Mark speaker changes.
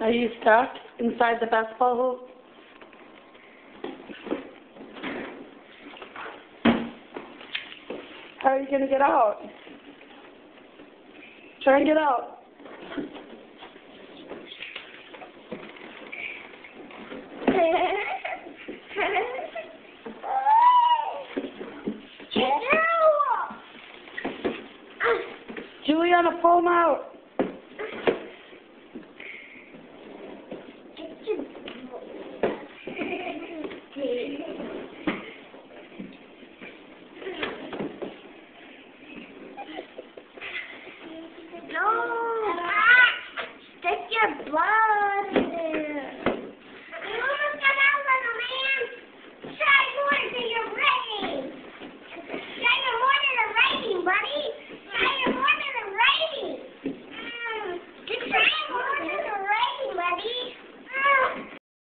Speaker 1: Are you stuck inside the basketball hoop? How are you going to get out? Try and get out. Juliana, pull him out.
Speaker 2: No! Stick your blood!